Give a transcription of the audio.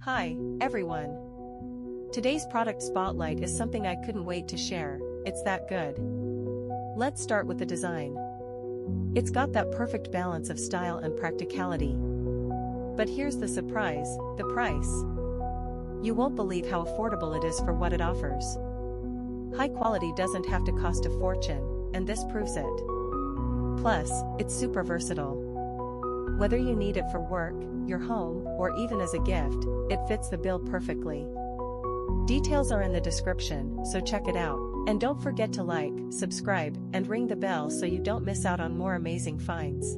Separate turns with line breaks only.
Hi, everyone. Today's product spotlight is something I couldn't wait to share, it's that good. Let's start with the design. It's got that perfect balance of style and practicality. But here's the surprise, the price. You won't believe how affordable it is for what it offers. High quality doesn't have to cost a fortune, and this proves it. Plus, it's super versatile. Whether you need it for work, your home, or even as a gift, it fits the bill perfectly. Details are in the description, so check it out. And don't forget to like, subscribe, and ring the bell so you don't miss out on more amazing finds.